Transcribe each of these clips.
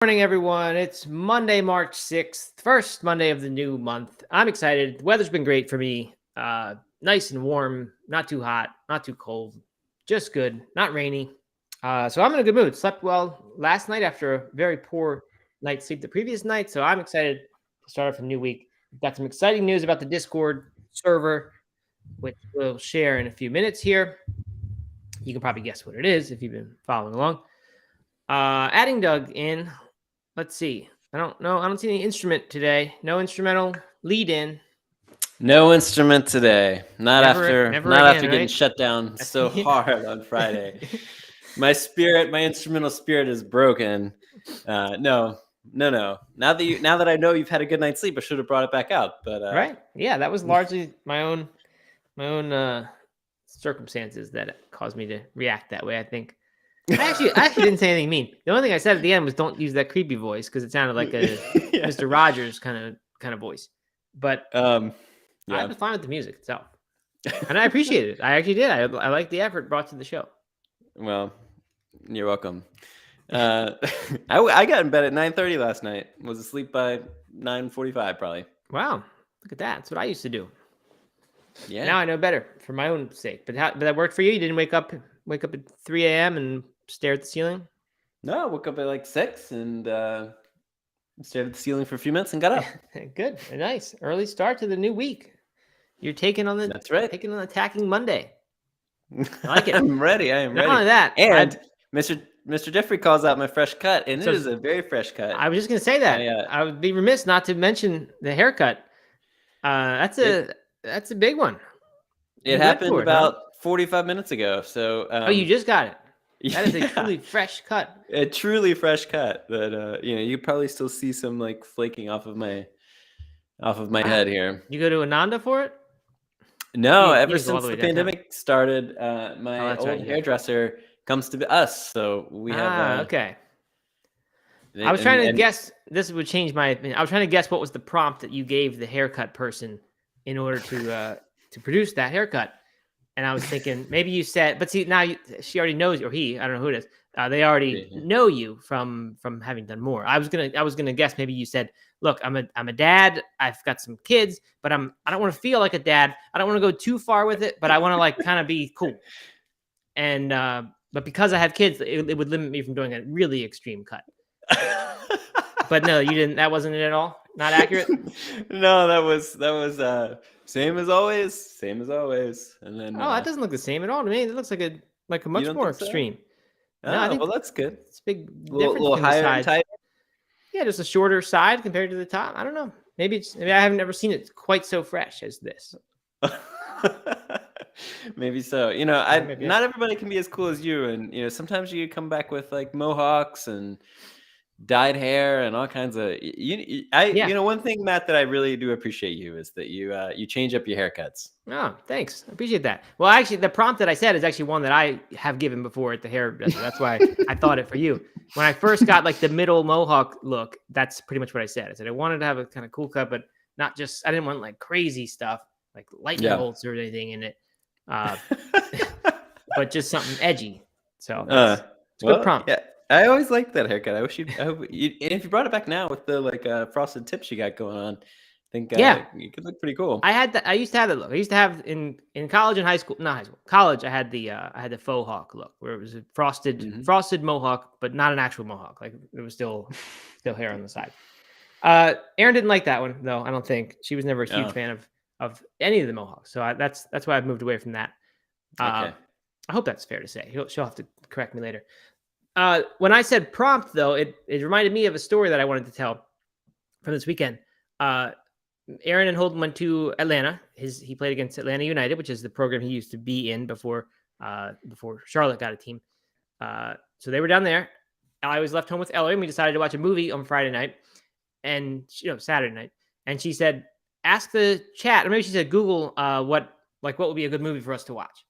Morning, everyone. It's Monday, March 6th, first Monday of the new month. I'm excited. The weather's been great for me. Nice and warm, not too hot, not too cold, just good, not rainy. So I'm in a good mood. Slept well last night after a very poor night's sleep the previous night. So I'm excited to start off a new week. We've got some exciting news about the Discord server, which we'll share in a few minutes here. You can probably guess what it is if you've been following along. Adding Doug in. Let's see. I don't know. I don't see any instrument today. No instrumental lead in. No instrument today. Not Never again, after getting right? shut down so Yeah. hard on Friday. My instrumental spirit is broken. No. Now that I know you've had a good night's sleep, I should have brought it back out. But Right. Yeah, that was largely my own circumstances that caused me to react that way, I think. I actually didn't say anything mean. The only thing I said at the end was don't use that creepy voice because it sounded like a yeah. Mr. Rogers kind of voice. But Yeah. I was fine with the music itself. And I appreciate it. I actually did. I like the effort brought to the show. Well, you're welcome. I got in bed at 9:30 last night. Was asleep by 9:45 probably. Wow. Look at that. That's what I used to do. Yeah. Now I know better for my own sake. But that worked for you? You didn't wake up at 3 a.m. and stare at the ceiling? No, I woke up at like 6 and stared at the ceiling for a few minutes and got up. Good. Nice. Early start to the new week. You're taking on taking on attacking Monday. I like it. I'm ready. I am ready. Not only that, and Mr. Jeffrey calls out my fresh cut, and it is a very fresh cut. I was just gonna say that. I would be remiss not to mention the haircut. That's a big one. It happened about 45 minutes ago. So you just got it. That is a truly fresh cut. A truly fresh cut. But you probably still see some like flaking off of my head here. You go to Ananda for it? No, ever since the pandemic started, my old hairdresser comes to us, so we have. Okay. I was trying to guess. This would change my opinion. I was trying to guess what was the prompt that you gave the haircut person in order to produce that haircut, and I was thinking maybe you said, but see now she already knows, or he, I don't know who it is. They already know you from having done more. I was gonna guess maybe you said, look, I'm a dad. I've got some kids, but I don't want to feel like a dad. I don't want to go too far with it, but I want to like kind of be cool. And but because I have kids, it would limit me from doing a really extreme cut. But no, you didn't. That wasn't it at all. Not accurate. No, that was same as always. And then that doesn't look the same at all to me. It looks like a much more extreme. So? No, I think that's good. It's a big difference. A little higher and tighter. Yeah, just a shorter side compared to the top. I don't know. Maybe I haven't ever seen it quite so fresh as this. Maybe so. Not everybody can be as cool as you, and sometimes you come back with like mohawks and dyed hair and all kinds of. One thing, Matt, that I really do appreciate you is that you change up your haircuts. Oh, thanks. I appreciate that. Well, actually, the prompt that I said is actually one that I have given before at the hairdresser. That's why I thought it for you. When I first got like the middle mohawk look, that's pretty much what I said. I said I wanted to have a kind of cool cut, but not just. I didn't want like crazy stuff like lightning bolts or anything in it. But just something edgy. So it's a good prompt. Yeah, I always liked that haircut. I hope you, and if you brought it back now with the like frosted tips you got going on, I think it could look pretty cool. I used to have that look. I used to have in college and high school. Not high school. College. I had the faux hawk look where it was a frosted mohawk, but not an actual mohawk. Like it was still hair on the side. Erin didn't like that one though. I don't think she was never a huge fan of any of the mohawks. So that's why I've moved away from that. Okay. I hope that's fair to say. She'll have to correct me later. When I said prompt, though, it reminded me of a story that I wanted to tell from this weekend. Aaron and Holden went to Atlanta. He played against Atlanta United, which is the program he used to be in before Charlotte got a team. So they were down there. I was left home with Ellery, and we decided to watch a movie on Friday night, and Saturday night. And she said, "Ask the chat," or maybe she said, "Google what would be a good movie for us to watch."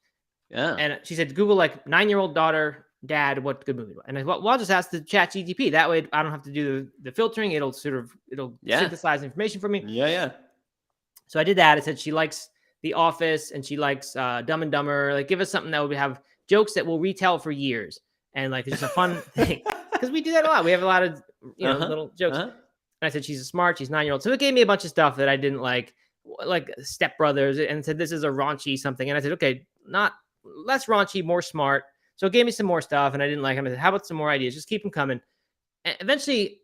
Yeah. And she said, "Google like 9-year-old daughter, dad, what good movie?" And I thought, well, I'll just ask the chat GTP. That way I don't have to do the filtering. It'll synthesize information for me. Yeah. So I did that. I said she likes The Office and she likes Dumb and Dumber. Like, give us something that would have jokes that we'll retell for years. And like, it's just a fun thing. because we do that a lot. We have a lot of little jokes. And I said she's smart. She's 9-year-old. So it gave me a bunch of stuff that I didn't like Step Brothers, and said this is a raunchy something. And I said, okay, not less raunchy, more smart. So it gave me some more stuff, and I didn't like them. I said, how about some more ideas? Just keep them coming. And eventually,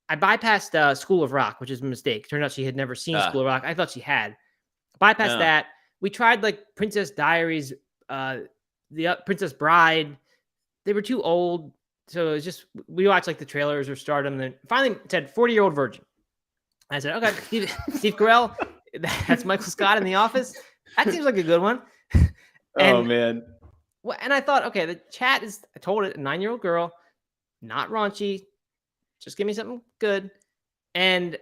I bypassed School of Rock, which is a mistake. Turned out she had never seen School of Rock. I thought she had. Bypassed that. We tried like Princess Diaries, the Princess Bride. They were too old. So it was just, we watched like the trailers or Stardom, and then finally said 40-Year-Old Virgin. I said, okay, Steve Carell, that's Michael Scott in The Office. That seems like a good one. Oh, man. And I thought, okay, the chat is, I told it, a 9-year-old girl, not raunchy. Just give me something good. And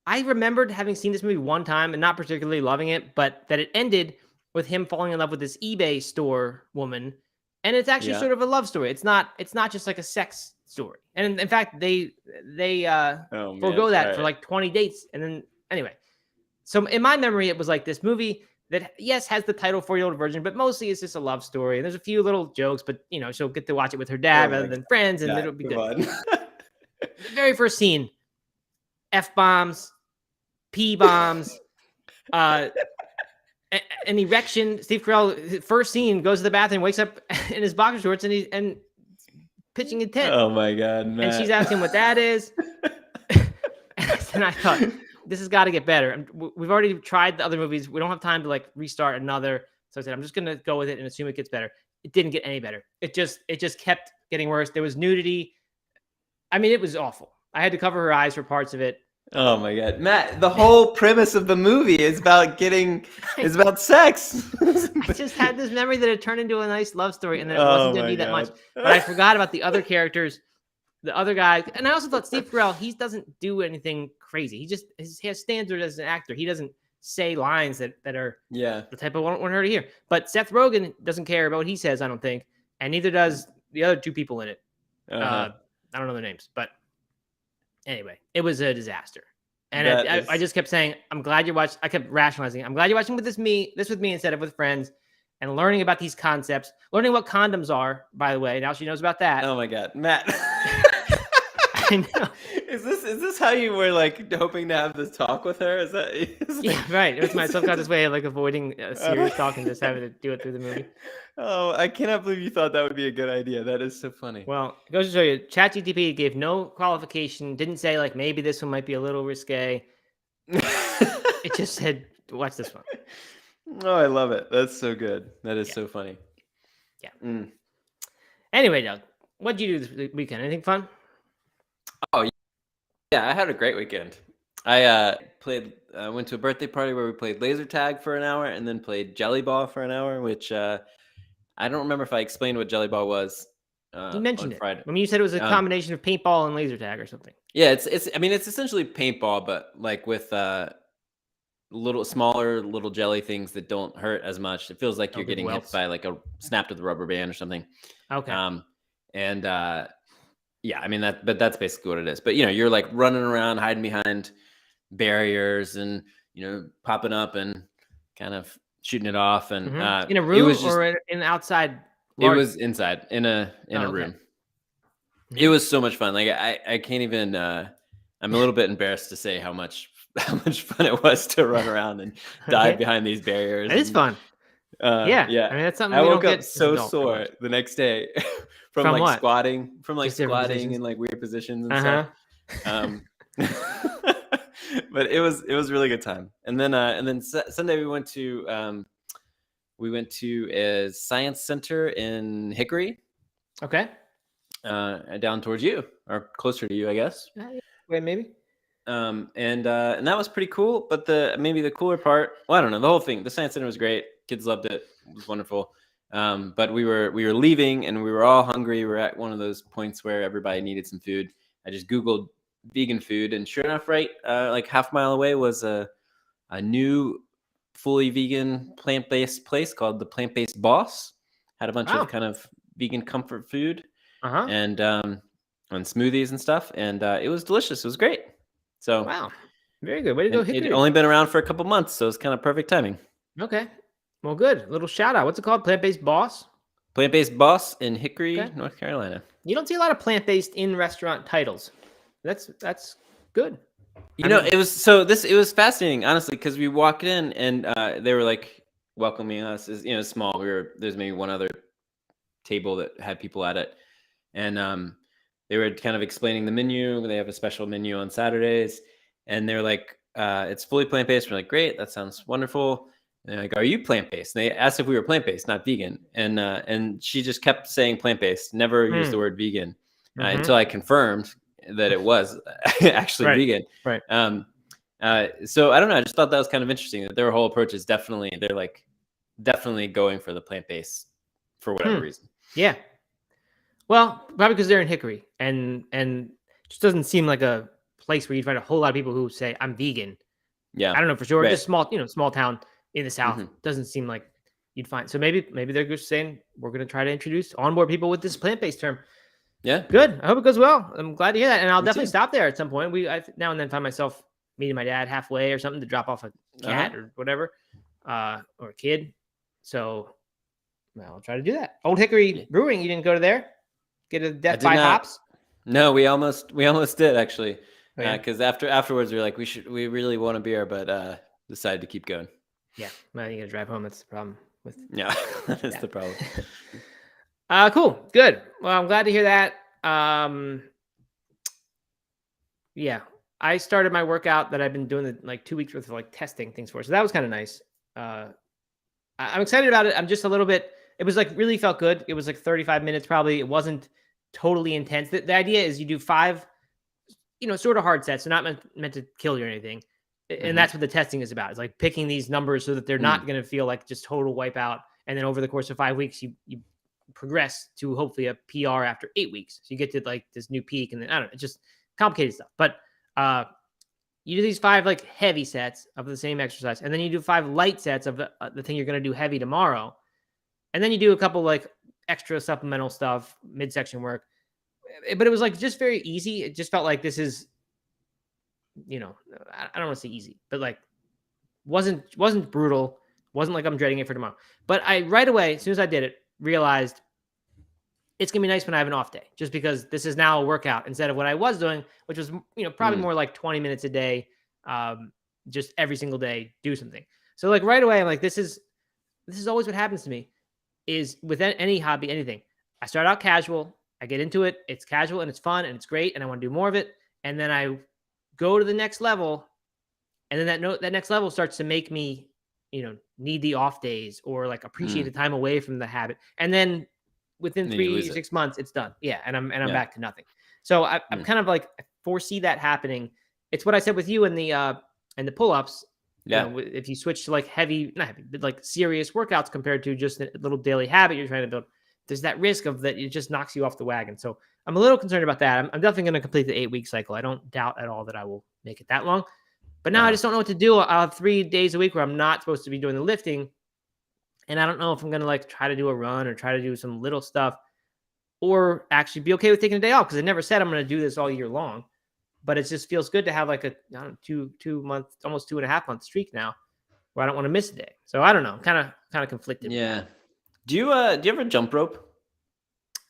I remembered having seen this movie one time and not particularly loving it, but that it ended with him falling in love with this eBay store woman. And it's actually sort of a love story. It's not just like a sex story. And in fact, they forego that for like 20 dates. And then anyway, so in my memory, it was like this movie that, yes, has the title 40-Year-Old Virgin, but mostly it's just a love story. And there's a few little jokes, but she'll get to watch it with her dad rather than friends, and it'll be good. The very first scene, F-bombs, P-bombs, an erection. Steve Carell, first scene, goes to the bathroom, wakes up in his boxer shorts, and pitching a tent. Oh my God, Matt. And she's asking what that is. And I thought, this has got to get better. We've already tried the other movies. We don't have time to like restart another. So I said, I'm just going to go with it and assume it gets better. It didn't get any better. It just kept getting worse. There was nudity. I mean, it was awful. I had to cover her eyes for parts of it. Oh my God, Matt! The whole premise of the movie is about sex. I just had this memory that it turned into a nice love story, and then it wasn't going to be that much. But I forgot about the other characters, the other guy, and I also thought Steve Carell, he doesn't do anything crazy. He has standards as an actor. He doesn't say lines that are the type I want her to hear. But Seth Rogen doesn't care about what he says, I don't think, and neither does the other two people in it. I don't know their names, but anyway, it was a disaster. And I just kept saying, I'm glad you're watching. I kept rationalizing. I'm glad you're watching this with me instead of with friends, and learning about these concepts, learning what condoms are, by the way. Now she knows about that. Oh my God, Matt. I know. Is this how you were like hoping to have this talk with her? Yeah, right. It was my subconscious way of like avoiding serious talk and just having to do it through the movie. Oh, I cannot believe you thought that would be a good idea. That is so funny. Well, it goes to show you, ChatGPT gave no qualification, didn't say like maybe this one might be a little risque. It just said, watch this one. Oh, I love it. That's so good. That is so funny. Yeah. Anyway, Doug, what'd you do this weekend? Anything fun? Oh, yeah, I had a great weekend. I went to a birthday party where we played laser tag for an hour and then played jelly ball for an hour, which I don't remember if I explained what jelly ball was. You mentioned on Friday. I mean, you said it was a combination of paintball and laser tag or something. Yeah, it's essentially paintball, but like with smaller little jelly things that don't hurt as much. It feels like you're getting hit by like a snapped with a rubber band or something. Okay. Yeah, I mean but that's basically what it is. But you're like running around, hiding behind barriers, and popping up and kind of shooting it off. And in a room or in outside? It was inside in a room. It was so much fun. Like I can't even. I'm a little bit embarrassed to say how much fun it was to run around and dive behind these barriers. It is fun. Yeah. I mean, that's something I we woke don't up get so sore the next day from like what? squatting, Positions? in like weird positions and stuff. But it was a really good time. And then Sunday we went to a science center in Hickory. Okay. Down towards you, or closer to you, I guess. Wait, maybe. And that was pretty cool. But maybe the cooler part, well, I don't know, the whole thing. The science center was great. Kids loved it. It was wonderful. But we were leaving, and we were all hungry. We were at one of those points where everybody needed some food. I just Googled vegan food, and sure enough, right, like half a mile away was a new fully vegan plant-based place called the Plant-Based Boss. Had a bunch of kind of vegan comfort food and smoothies and stuff, and it was delicious. It was great. So wow, very good. Way to go, Hickory. It'd only been around for a couple months, so it's kind of perfect timing. Okay, well, good. A little shout out. What's it called? Plant-Based Boss. Plant-based Boss in Hickory, North Carolina. You don't see a lot of plant-based in restaurant titles. That's good. It was fascinating, honestly, because we walked in and they were like welcoming us. As small. There's maybe one other table that had people at it, and they were kind of explaining the menu. They have a special menu on Saturdays, and they're like, it's fully plant-based. We're like, great, that sounds wonderful. And they're like, are you plant-based? And they asked if we were plant-based, not vegan. And she just kept saying plant-based, never used the word vegan until I confirmed that it was actually vegan. Right. So I don't know. I just thought that was kind of interesting that their whole approach is they're like definitely going for the plant-based for whatever reason. Yeah. Well, probably because they're in Hickory and just doesn't seem like a place where you'd find a whole lot of people who say I'm vegan. Yeah. I don't know for sure. Right. Just small town in the South. Doesn't seem like you'd find. So maybe they're just saying we're going to try to onboard people with this plant-based term. Yeah. Good. I hope it goes well. I'm glad to hear that. And I'll definitely stop there at some point. I now and then find myself meeting my dad halfway or something to drop off a cat or whatever, or a kid. So I'll try to do that. Old Hickory Brewing, you didn't go to there? Get a death by hops? No, we almost did actually. Because afterwards we were like, we really want a beer, but decided to keep going. Yeah. Well, you gotta drive home. That's the problem with that's the problem. Cool. Good. Well, I'm glad to hear that. Yeah. I started my workout that I've been doing like 2 weeks worth of testing things for. So that was kind of nice. I'm excited about it. I'm just a little bit, it was really felt good. It was 35 minutes probably. It wasn't totally intense. The idea is you do 5, sort of hard sets. They're not meant to kill you or anything. And that's what the testing is about. It's like picking these numbers so that they're not going to feel like just total wipeout. And then over the course of 5 weeks, you progress to hopefully a PR after 8 weeks. So you get to this new peak, and then I don't know, it's just complicated stuff. But you do these 5 heavy sets of the same exercise, and then you do 5 light sets of the thing you're going to do heavy tomorrow, and then you do a couple extra supplemental stuff, midsection work. But it was just very easy. It just felt like this is, I don't want to say easy, but wasn't brutal. Wasn't like I'm dreading it for tomorrow. But I right away, as soon as I did it, realized it's gonna be nice when I have an off day, just because this is now a workout instead of what I was doing, which was probably more like 20 minutes a day, just every single day do something. So right away, I'm like, this is always what happens to me, is with any hobby, anything. I start out casual, I get into it, it's casual and it's fun and it's great, and I want to do more of it, and then I go to the next level, and then that next level starts to make me need the off days or appreciate the time away from the habit, and then within 3 to 6 months it's done. Yeah, and I'm back to nothing. So I'm kind of I foresee that happening. It's what I said with you in the pull-ups. Yeah, if you switch to not heavy, but serious workouts compared to just a little daily habit you're trying to build, there's that risk of that it just knocks you off the wagon. So I'm a little concerned about that. I'm definitely going to complete the 8-week cycle. I don't doubt at all that I will make it that long. But now I just don't know what to do. I'll have 3 days a week where I'm not supposed to be doing the lifting. And I don't know if I'm going to try to do a run or try to do some little stuff, or actually be okay with taking a day off. Because I never said I'm going to do this all year long, but it just feels good to have a 2 month, almost 2.5 month streak now where I don't want to miss a day. So I don't know. I'm kind of conflicted. Yeah. Do you ever jump rope?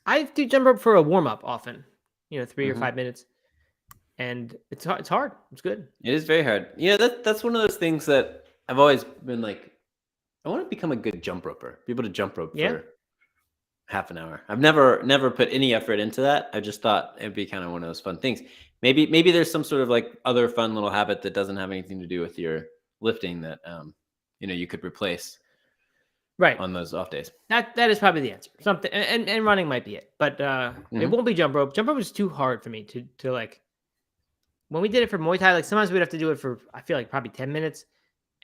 I do jump rope for a warm up often, 3 or 5 minutes. And it's hard. It's good. It is very hard. That's one of those things that I've always been I want to become a good jump roper. Be able to jump rope for half an hour. I've never put any effort into that. I just thought it'd be kind of one of those fun things. Maybe there's some sort of other fun little habit that doesn't have anything to do with your lifting that you could replace right on those off days. That is probably the answer. Something, and running might be it, but it won't be jump rope. Jump rope is too hard for me to when we did it for Muay Thai, sometimes we'd have to do it for, I feel probably 10 minutes.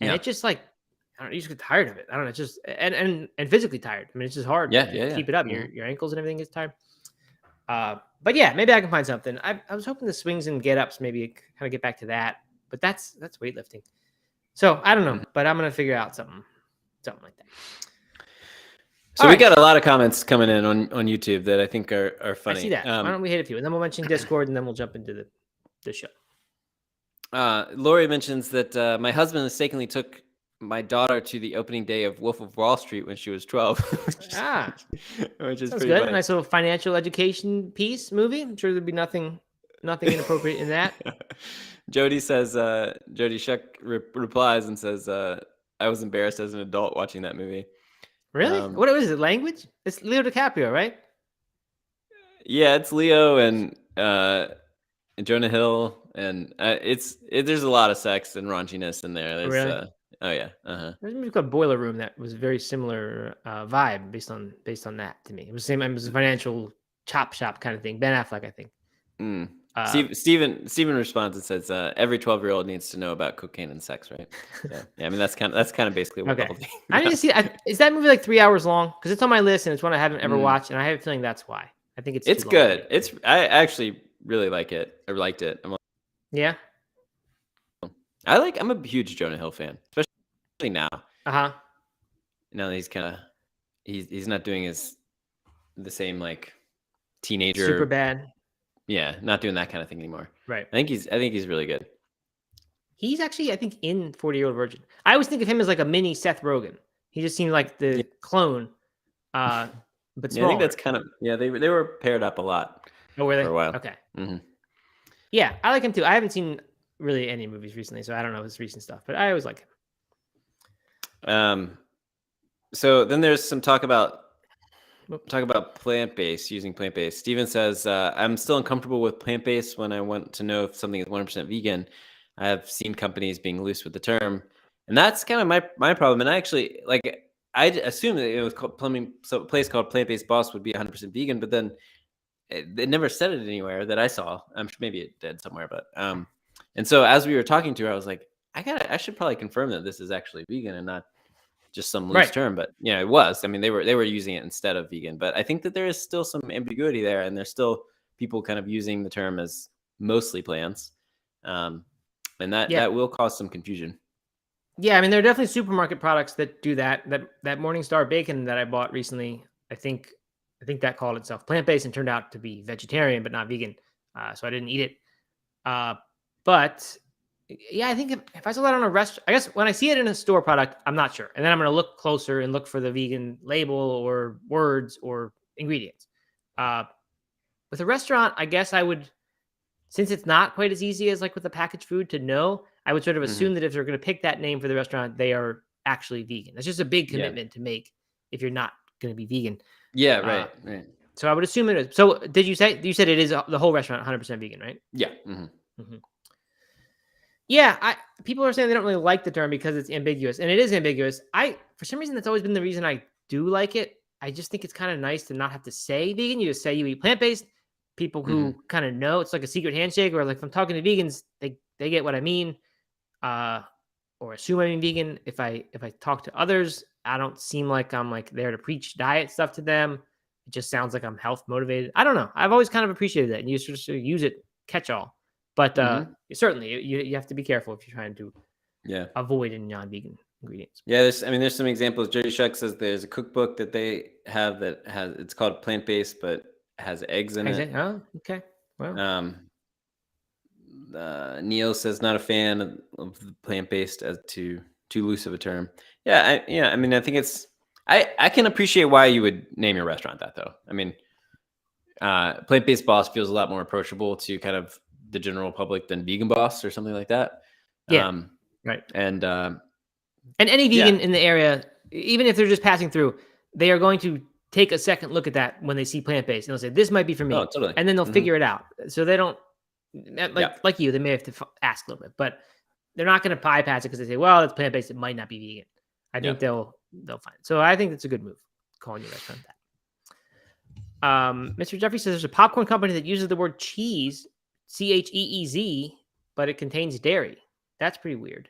And it just I don't know, you just get tired of it. I don't know. It's just, and physically tired. I mean, it's just hard to keep it up. Your ankles and everything gets tired. But yeah, maybe I can find something. I was hoping the swings and get ups, maybe kind of get back to that, but that's weightlifting. So I don't know, but I'm going to figure out something like that. So we got a lot of comments coming in on YouTube that I think are funny. I see that. Why don't we hit a few, and then we'll mention Discord, and then we'll jump into the show. Lori mentions that my husband mistakenly took my daughter to the opening day of Wolf of Wall Street when she was 12. which is sounds pretty good. funny. A nice little financial education piece movie. I'm sure there'd be nothing inappropriate in that. Jody says, Jody Shuck replies and says, I was embarrassed as an adult watching that movie. Really? What is it? Language? It's Leo DiCaprio, right? Yeah, it's Leo and Jonah Hill, and there's a lot of sex and raunchiness in there. There's, really? Oh yeah. There's a movie called Boiler Room that was very similar vibe based on that to me. It was the same. It was a financial chop shop kind of thing. Ben Affleck, I think. Steven responds and says, "Every 12-year-old needs to know about cocaine and sex, right?" So, yeah, I mean that's kind of basically what the whole thing. I need to see. Is that movie like 3 hours long? Because it's on my list and it's one I haven't ever watched, and I have a feeling that's why. I think it's good. I actually really like it. I liked it. Yeah. I'm a huge Jonah Hill fan, especially now. Now that he's kind of he's not doing the same like teenager super bad. Yeah, not doing that kind of thing anymore. Right. I think he's really good. He's actually, I think, in 40-Year-Old Virgin. I always think of him as like a mini Seth Rogen. He just seemed like the clone, but smaller. I think that's kind of they were paired up a lot. Oh, were they? For a while. Okay. Mm-hmm. Yeah, I like him too. I haven't seen really any movies recently, so I don't know his recent stuff, but I always like him. So then there's some talk about plant-based, using plant-based. Steven says, I'm still uncomfortable with plant-based when I want to know if something is 100% vegan. I have seen companies being loose with the term, and that's kind of my problem. And I actually I assumed that it was called a place called Plant-Based Boss would be 100% vegan, but then it never said it anywhere that I saw. I'm sure maybe it did somewhere, but and so as we were talking to her, I was like, I should probably confirm that this is actually vegan and not just some loose term. But it was. I mean, they were using it instead of vegan, but I think that there is still some ambiguity there, and there's still people kind of using the term as mostly plants, and that will cause some confusion. Yeah, I mean, there are definitely supermarket products that do that. That Morningstar bacon that I bought recently, I think that called itself plant-based and turned out to be vegetarian but not vegan, so I didn't eat it. But yeah, I think if I saw that on a restaurant, I guess when I see it in a store product, I'm not sure. And then I'm going to look closer and look for the vegan label or words or ingredients. With a restaurant, I guess I would, since it's not quite as easy as like with the packaged food to know, I would sort of assume that if they're going to pick that name for the restaurant, they are actually vegan. That's just a big commitment to make if you're not going to be vegan. Yeah, right. So I would assume it is. So did you said it is the whole restaurant 100% vegan, right? Yeah. Yeah, people are saying they don't really like the term because it's ambiguous, and it is ambiguous. For some reason, that's always been the reason I do like it. I just think it's kind of nice to not have to say vegan. You just say you eat plant-based. People who kind of know, it's like a secret handshake, or like if I'm talking to vegans, they get what I mean, or assume I mean vegan. If I talk to others, I don't seem like I'm like there to preach diet stuff to them. It just sounds like I'm health motivated. I don't know. I've always kind of appreciated that, and you just use it catch all. But certainly, you have to be careful if you're trying to avoid any non-vegan ingredients. Yeah, there's some examples. Jerry Shuck says there's a cookbook that they have it's called plant-based, but has eggs in it. Oh, okay. Wow. Neil says not a fan of the plant-based as too loose of a term. Yeah, I mean, I think it's I can appreciate why you would name your restaurant that, though. I mean, Plant-Based Boss feels a lot more approachable to kind of the general public than Vegan Boss or something like that. Yeah, right. And any vegan in the area, even if they're just passing through, they are going to take a second look at that when they see plant-based, and they'll say, "This might be for me," totally. And then they'll figure it out. So they don't like you. They may have to ask a little bit, but they're not going to bypass it because they say, "Well, it's plant-based. It might not be vegan." I think they'll find it. So I think that's a good move, calling your restaurant that. Mr. Jeffrey says there's a popcorn company that uses the word cheese, CHEEZ, but it contains dairy. That's pretty weird.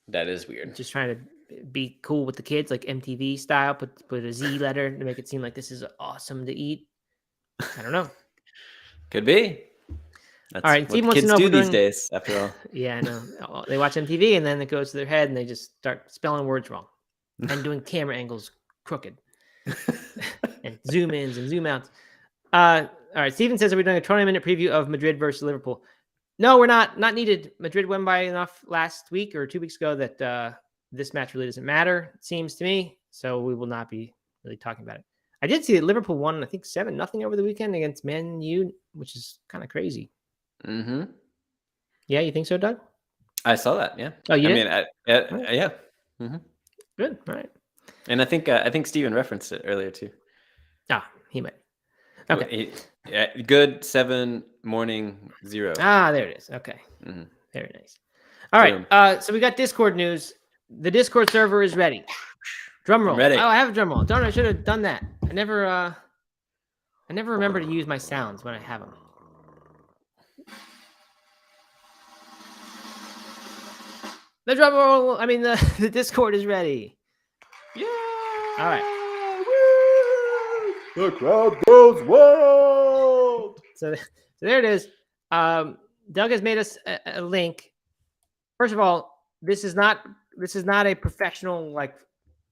That is weird. Just trying to be cool with the kids, like MTV style, put a Z letter to make it seem like this is awesome to eat. I don't know. Could be. That's all right. what kids do these days, after all. Yeah, I know. They watch MTV and then it goes to their head and they just start spelling words wrong and doing camera angles crooked and zoom ins and zoom outs. All right. Steven says, are we doing a 20-minute preview of Madrid versus Liverpool? No, we're not. Not needed. Madrid won by enough last week or 2 weeks ago that this match really doesn't matter, it seems to me. So we will not be really talking about it. I did see that Liverpool won, I think 7-0 over the weekend against Man U, which is kind of crazy. Mm-hmm. Yeah, you think so, Doug? I saw that. Yeah. Oh, you did? Right. Yeah. Mm-hmm. Good. All right. And I think Steven referenced it earlier too. Ah, he might. Okay. Good 7 morning 0. Ah, there it is. Okay. Mm-hmm. Very nice. All right. So we got Discord news. The Discord server is ready. Drum roll. I'm ready. Oh, I have a drum roll. Darn, I should have done that. I never remember to use my sounds when I have them. The drum roll. I mean, the Discord is ready. Yeah. All right. Woo! The crowd goes wild. So there it is. Doug has made us a link. First of all, this is not a professional like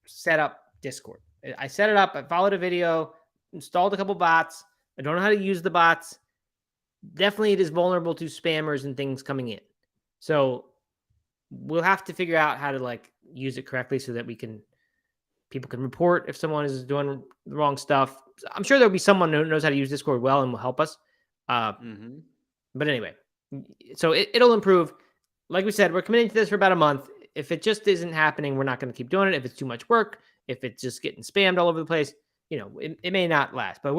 setup Discord. I set it up. I followed a video, installed a couple bots. I don't know how to use the bots. Definitely, it is vulnerable to spammers and things coming in. So we'll have to figure out how to like use it correctly so that people can report if someone is doing the wrong stuff. I'm sure there'll be someone who knows how to use Discord well and will help us. But anyway, so it'll improve. Like we said, we're committing to this for about a month. If it just isn't happening, we're not going to keep doing it. If it's too much work, if it's just getting spammed all over the place, it may not last. But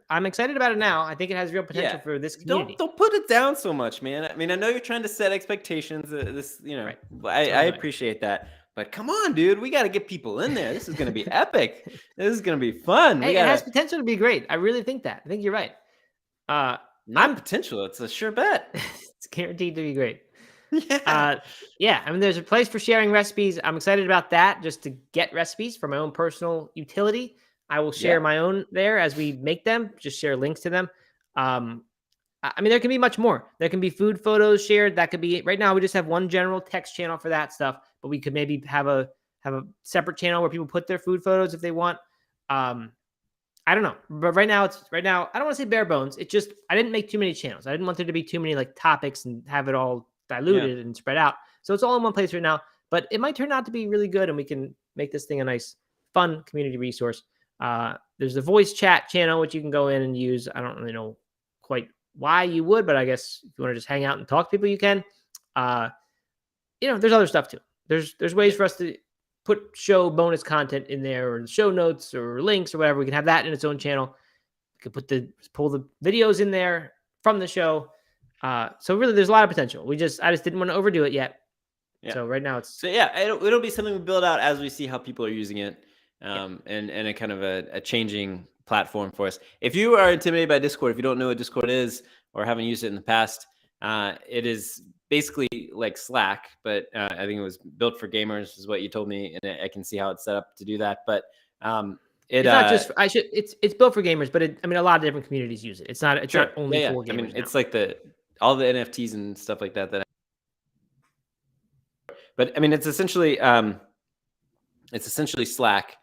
I'm excited about it now. I think it has real potential for this community. Don't put it down so much, man. I mean, I know you're trying to set expectations. Right. I appreciate that. But come on, dude, we got to get people in there. This is going to be epic. This is going to be fun. It has potential to be great. I really think that. I think you're right. Not potential. It's a sure bet. It's guaranteed to be great. Yeah. I mean, there's a place for sharing recipes. I'm excited about that, just to get recipes for my own personal utility. I will share my own there as we make them, just share links to them. I mean, there can be much more. There can be food photos shared. That could be, right now we just have one general text channel for that stuff, but we could maybe have a separate channel where people put their food photos if they want. I don't know, but right now I don't want to say bare bones. It's just, I didn't make too many channels. I didn't want there to be too many like topics and have it all diluted and spread out. So it's all in one place right now, but it might turn out to be really good and we can make this thing a nice, fun community resource. There's the voice chat channel, which you can go in and use. I don't really know quite why you would, but I guess if you want to just hang out and talk to people, you can. There's other stuff too. There's ways for us to put show bonus content in there, or show notes or links or whatever. We can have that in its own channel. We can pull the videos in there from the show. So really, there's a lot of potential. I just didn't want to overdo it yet. Yeah. So right now it'll be something we build out as we see how people are using it, and a kind of a changing platform for us. If you are intimidated by Discord, if you don't know what Discord is or haven't used it in the past, it is basically like Slack, but I think it was built for gamers, is what you told me, and I can see how it's set up to do that. But it's not just it's built for gamers, but a lot of different communities use it. It's not only for gamers. I mean, it's like all the NFTs and stuff like that. But I mean, it's essentially Slack,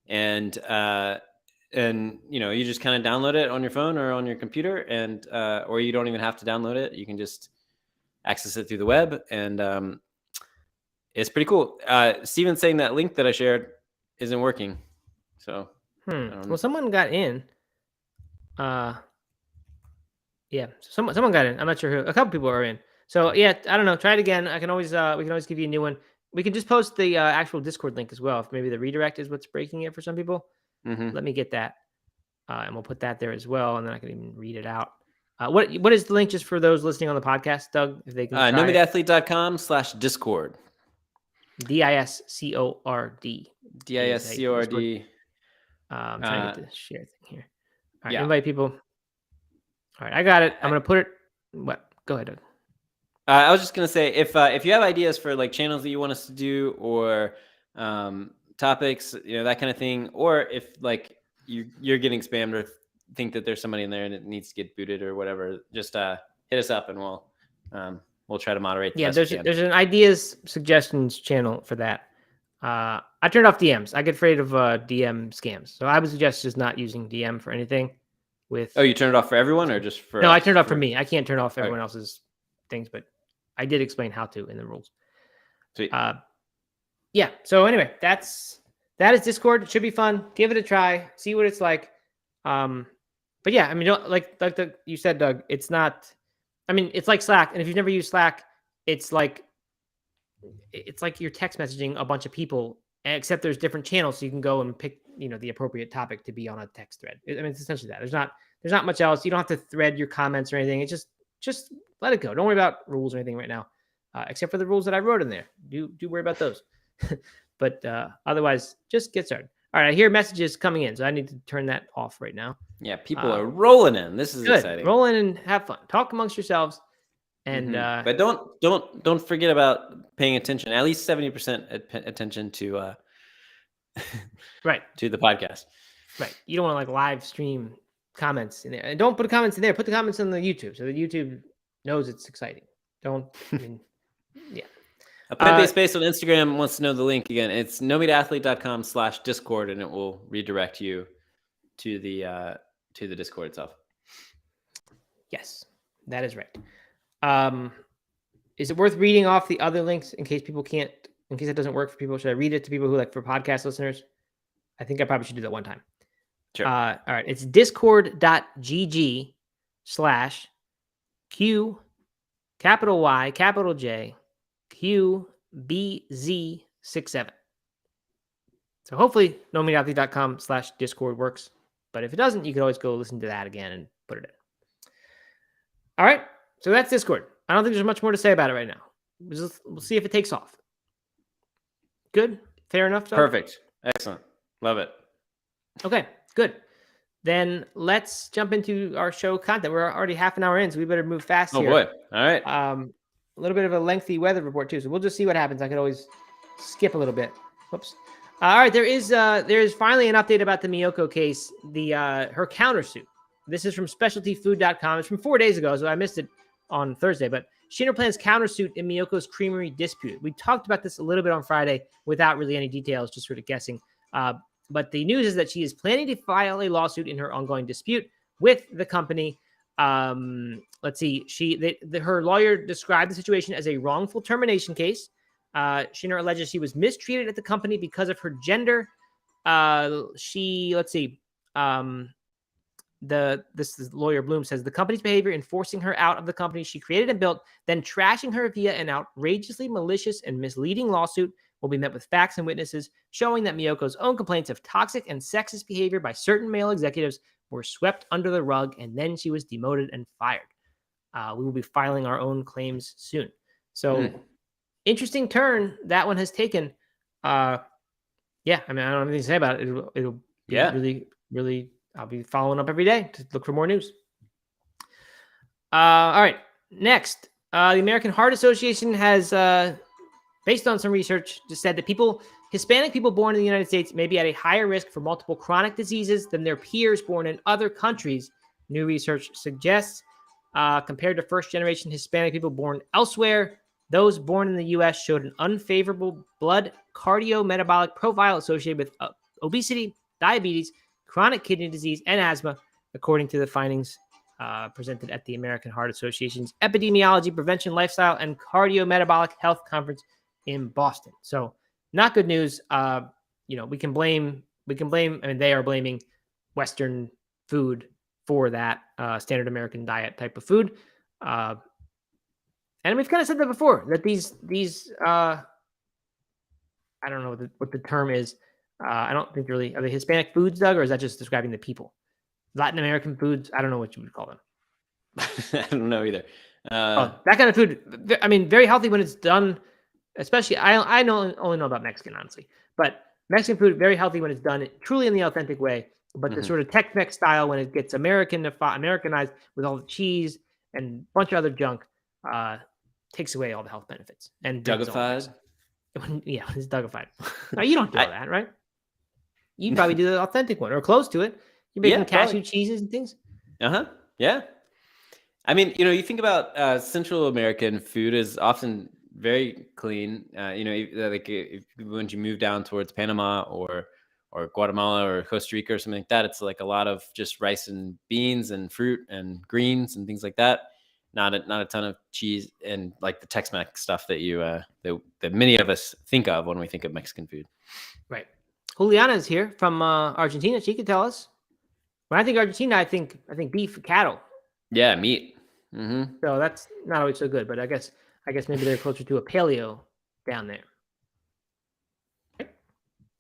and you just kind of download it on your phone or on your computer, and or you don't even have to download it. You can just access it through the web, and it's pretty cool. Steven's saying that link that I shared isn't working. So well, someone got in. Someone got in. I'm not sure who. A couple people are in. So I don't know. Try it again. I can always we can always give you a new one. We can just post the actual Discord link as well. If maybe the redirect is what's breaking it for some people. Let me get that, and we'll put that there as well, and then I can even read it out. What is the link just for those listening on the podcast, Doug? If they can nomadathlete.com/discord. DISCORD. DISCORD. I'm trying to get the share thing here. All right, invite people. All right, I got it. I'm gonna put it. What? Go ahead, Doug. I was just gonna say, if you have ideas for like channels that you want us to do, or topics, that kind of thing, or if like you're getting spammed or think that there's somebody in there and it needs to get booted or whatever, just hit us up and we'll try to moderate. There's an ideas suggestions channel for that. I turned off DMs. I get afraid of DM scams, so I would suggest just not using DM for anything. You turned it off for everyone, or just for? No, I turned it off for me. I can't turn off everyone else's things, but I did explain how to in the rules. Sweet. Yeah. So anyway, that is Discord. It should be fun. Give it a try. See what it's like. But yeah, I mean, you said, Doug, it's not. I mean, it's like Slack, and if you've never used Slack, it's like you're text messaging a bunch of people, except there's different channels, so you can go and pick the appropriate topic to be on a text thread. I mean, it's essentially that. There's not much else. You don't have to thread your comments or anything. It's just let it go. Don't worry about rules or anything right now, except for the rules that I wrote in there. Do worry about those. But otherwise, just get started. All right, I hear messages coming in, so I need to turn that off right now. Yeah, people are rolling in. This is good. Exciting. Roll in and have fun. Talk amongst yourselves. And but don't forget about paying attention. At least 70% attention to right to the podcast. Right. You don't want to live stream comments in there, and don't put comments in there. Put the comments on the YouTube so the YouTube knows it's exciting. Don't. I mean, yeah. A plant-based space on Instagram wants to know the link again. It's nomeatathlete.com/Discord, and it will redirect you to the Discord itself. Yes, that is right. Is it worth reading off the other links in case it doesn't work for people? Should I read it to people who for podcast listeners? I think I probably should do that one time. Sure. All right. It's discord.gg/Q capital Y capital J QBZ67. So hopefully nomeatathlete.com/Discord works. But if it doesn't, you can always go listen to that again and put it in. All right. So that's Discord. I don't think there's much more to say about it right now. We'll see if it takes off. Good? Fair enough? Doug? Perfect. Excellent. Love it. Okay, good. Then let's jump into our show content. We're already half an hour in, so we better move fast here. Oh, boy. All right. A little bit of a lengthy weather report, too. So we'll just see what happens. I could always skip a little bit. Whoops. All right, there is finally an update about the Miyoko case, her countersuit. This is from specialtyfood.com. It's from 4 days ago, so I missed it on Thursday. But she and her plans countersuit in Miyoko's creamery dispute. We talked about this a little bit on Friday without really any details, just sort of guessing. But the news is that she is planning to file a lawsuit in her ongoing dispute with the company. Let's see. Her lawyer described the situation as a wrongful termination case. Shinner alleges she was mistreated at the company because of her gender. This lawyer Bloom says the company's behavior in forcing her out of the company she created and built, then trashing her via an outrageously malicious and misleading lawsuit will be met with facts and witnesses showing that Miyoko's own complaints of toxic and sexist behavior by certain male executives were swept under the rug, and then she was demoted and fired. We will be filing our own claims soon. So interesting turn that one has taken. I mean, I don't have anything to say about it. It'll be really, really, I'll be following up every day to look for more news. All right. Next, the American Heart Association has, based on some research, just said that Hispanic people born in the United States may be at a higher risk for multiple chronic diseases than their peers born in other countries. New research suggests, compared to first-generation Hispanic people born elsewhere, those born in the U.S. showed an unfavorable blood cardiometabolic profile associated with obesity, diabetes, chronic kidney disease, and asthma, according to the findings presented at the American Heart Association's Epidemiology, Prevention, Lifestyle, and Cardiometabolic Health Conference in Boston. So not good news. We can blame, I mean, they are blaming Western food for that standard American diet type of food. And we've kind of said that before, that these I don't know what the term is. I don't think really, are they Hispanic foods, Doug, or is that just describing the people? Latin American foods? I don't know what you would call them. I don't know either. That kind of food, I mean, very healthy when it's done, especially, I only know about Mexican, honestly. But Mexican food, very healthy when it's done truly in the authentic way. But the sort of Tex-Mex style, when it gets Americanized with all the cheese and a bunch of other junk, takes away all the health benefits. And Duggified? Yeah, it's Duggified. No, you don't do all that, right? You probably do the authentic one or close to it. You're making cashew cheeses and things. Yeah. I mean, you think about Central American food is often very clean. Like when you move down towards Panama or Guatemala or Costa Rica or something like that, it's like a lot of just rice and beans and fruit and greens and things like that. not a ton of cheese and like the Tex-Mex stuff that you that many of us think of when we think of Mexican food. Right. Juliana is here from Argentina. She could tell us. When I think Argentina, I think beef, cattle. Yeah, meat. So that's not always so good, but I guess maybe they're closer to a paleo down there. Right?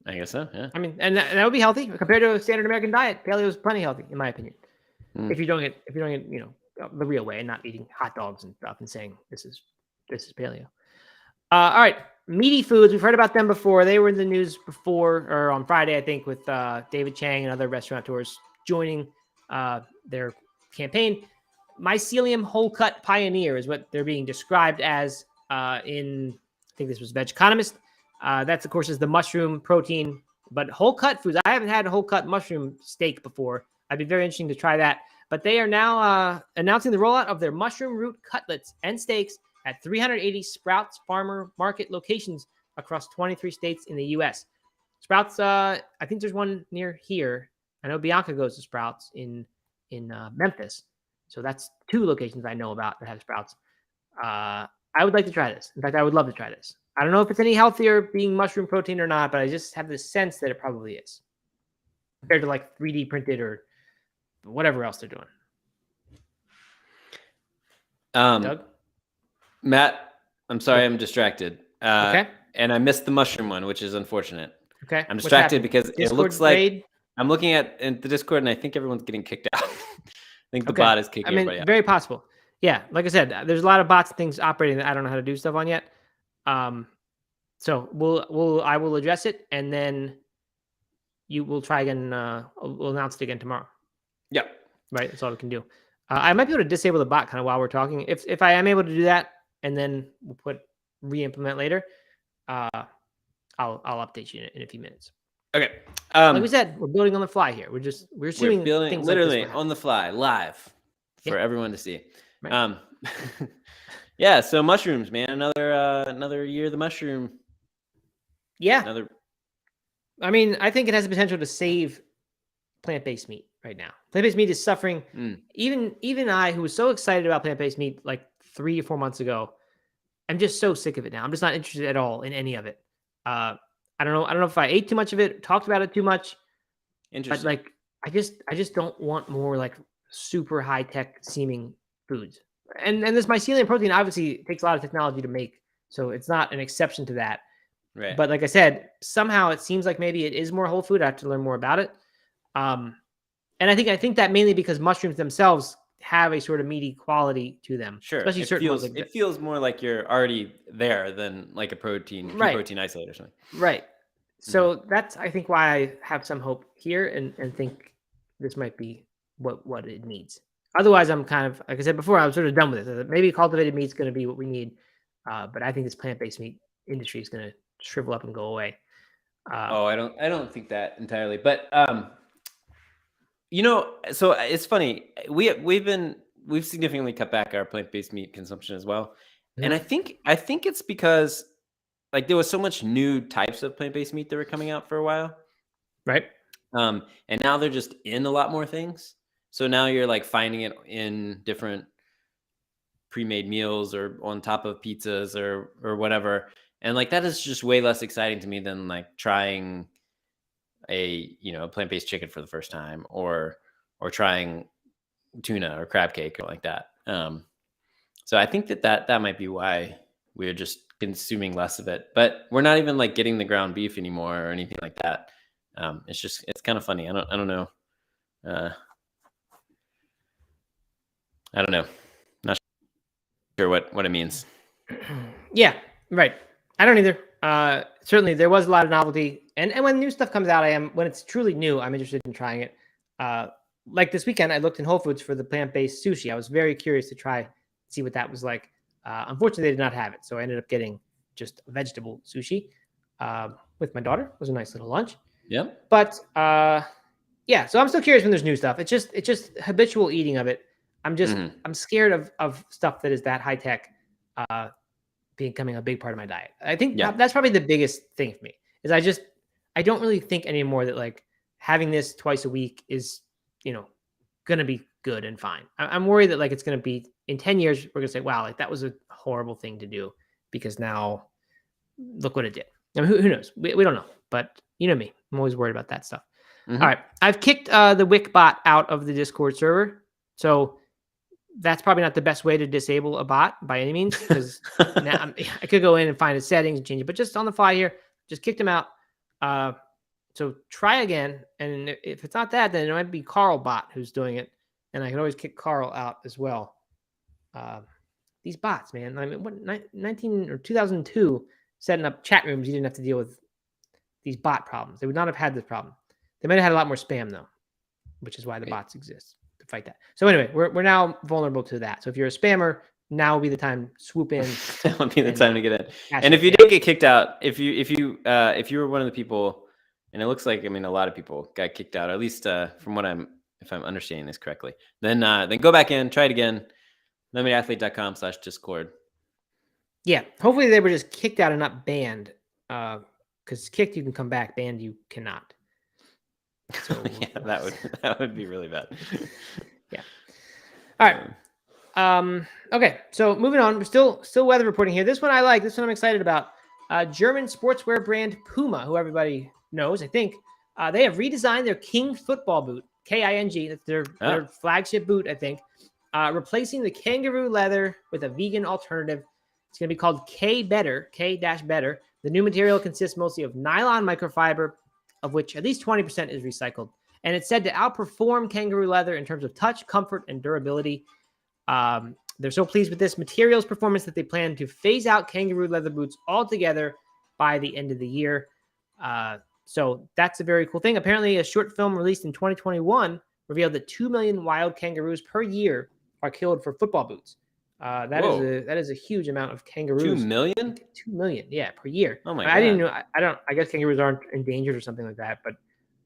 I guess so. Yeah. I mean, and that would be healthy compared to a standard American diet. Paleo is plenty healthy, in my opinion. If you're doing it, the real way and not eating hot dogs and stuff and saying this is paleo. All right, meaty foods. We've heard about them before. They were in the news before or on Friday, I think, with David Chang and other restaurateurs joining their campaign. Mycelium whole cut pioneer is what they're being described as in, I think this was Veg Economist. That's, of course, is the mushroom protein, but whole cut foods. I haven't had a whole cut mushroom steak before. I'd be very interesting to try that. But they are now announcing the rollout of their mushroom root cutlets and steaks at 380 Sprouts Farmer Market locations across 23 states in the U.S. Sprouts, I think there's one near here. I know Bianca goes to Sprouts in Memphis. So that's 2 locations I know about that have Sprouts. I would like to try this. In fact, I would love to try this. I don't know if it's any healthier being mushroom protein or not, but I just have this sense that it probably is compared to like 3D printed or whatever else they're doing. Doug? Matt, I'm sorry, I'm distracted. Okay. And I missed the mushroom one, which is unfortunate. Okay. I'm distracted because Discord it looks like raid? I'm looking at the Discord and I think everyone's getting kicked out. I think the bot is kicking everybody out. Very possible. Yeah, like I said, there's a lot of bots and things operating that I don't know how to do stuff on yet. So I will address it and then you will try again. We'll announce it again tomorrow. Yeah. Right. That's all we can do. I might be able to disable the bot kind of while we're talking. If I am able to do that, and then we'll re-implement later, I'll update you in a few minutes. Okay. Like we said, we're building on the fly here. We're assuming building things literally like this on the fly, live for everyone to see. Right. Yeah. So mushrooms, man. Another year of the mushroom. Yeah. I mean, I think it has the potential to save plant-based meat right now. Plant-based meat is suffering. Even I, who was so excited about plant-based meat like 3 or 4 months ago, I'm just so sick of it now. I'm just not interested at all in any of it. I don't know if I ate too much of it, talked about it too much. Interesting. But like, I just don't want more like super high-tech seeming foods. And this mycelium protein obviously takes a lot of technology to make, so it's not an exception to that. Right. But like I said, somehow it seems like maybe it is more whole food. I have to learn more about it. And I think that mainly because mushrooms themselves have a sort of meaty quality to them. Sure. Especially certain ones. It feels more like you're already there than like a protein isolate or something. Right. So that's, I think, why I have some hope here and think this might be what it needs. Otherwise, I'm kind of, like I said before, I was sort of done with it. Maybe cultivated meat is going to be what we need. But I think this plant-based meat industry is going to shrivel up and go away. I don't think that entirely. But so it's funny. We've significantly cut back our plant-based meat consumption as well. Mm-hmm. And I think it's because like there was so much new types of plant-based meat that were coming out for a while. Right. And now they're just in a lot more things. So now you're like finding it in different pre-made meals or on top of pizzas or whatever. And like that is just way less exciting to me than like trying a plant-based chicken for the first time or trying tuna or crab cake or like that. So I think that might be why we're just consuming less of it. But we're not even like getting the ground beef anymore or anything like that. It's kind of funny. I don't know. I don't know. Not sure what it means. Yeah, right. I don't either. Certainly there was a lot of novelty. And when new stuff comes out, when it's truly new, I'm interested in trying it. Like this weekend, I looked in Whole Foods for the plant-based sushi. I was very curious to see what that was like. Unfortunately, they did not have it. So I ended up getting just vegetable sushi with my daughter. It was a nice little lunch. Yeah. But yeah, so I'm still curious when there's new stuff. It's just habitual eating of it. I'm scared of stuff that is that high tech becoming a big part of my diet. I think that's probably the biggest thing for me is I don't really think anymore that like having this twice a week is, going to be good and fine. I'm worried that like it's going to be in 10 years, we're going to say, wow, like that was a horrible thing to do because now look what it did. I mean, who knows? We don't know, but you know me. I'm always worried about that stuff. All right. I've kicked the Wick bot out of the Discord server. So that's probably not the best way to disable a bot by any means, because now I could go in and find his settings and change it, but just on the fly here, just kicked him out. So try again. And if it's not that, then it might be Carl bot who's doing it. And I can always kick Carl out as well. These bots, man. I mean, what 19 or 2002 setting up chat rooms, you didn't have to deal with these bot problems. They would not have had this problem. They might have had a lot more spam though, which is why the bots exist to fight that. So anyway, we're now vulnerable to that. So if you're a spammer, now would be the time to swoop in. That would be the time to get in. And if you did get kicked out, if you were one of the people, and it looks like, I mean, a lot of people got kicked out, at least from if I'm understanding this correctly, then go back in, try it again. LemonAthlete.com/Discord. Yeah, hopefully they were just kicked out and not banned. Because kicked you can come back, banned you cannot. So yeah, that would be really bad. Yeah. All right. Okay. So moving on, we're still weather reporting here. This one I like. This one I'm excited about. German sportswear brand Puma, who everybody knows, I think. They have redesigned their King football boot, King. That's their flagship boot, I think. Replacing the kangaroo leather with a vegan alternative. It's going to be called K-Better. The new material consists mostly of nylon microfiber, of which at least 20% is recycled. And it's said to outperform kangaroo leather in terms of touch, comfort, and durability. They're so pleased with this material's performance that they plan to phase out kangaroo leather boots altogether by the end of the year. So that's a very cool thing. Apparently, a short film released in 2021 revealed that 2 million wild kangaroos per year are killed for football boots. That is a huge amount of kangaroos. 2 million? 2 million, yeah, per year. Oh my God. I didn't know. I guess kangaroos aren't endangered or something like that, but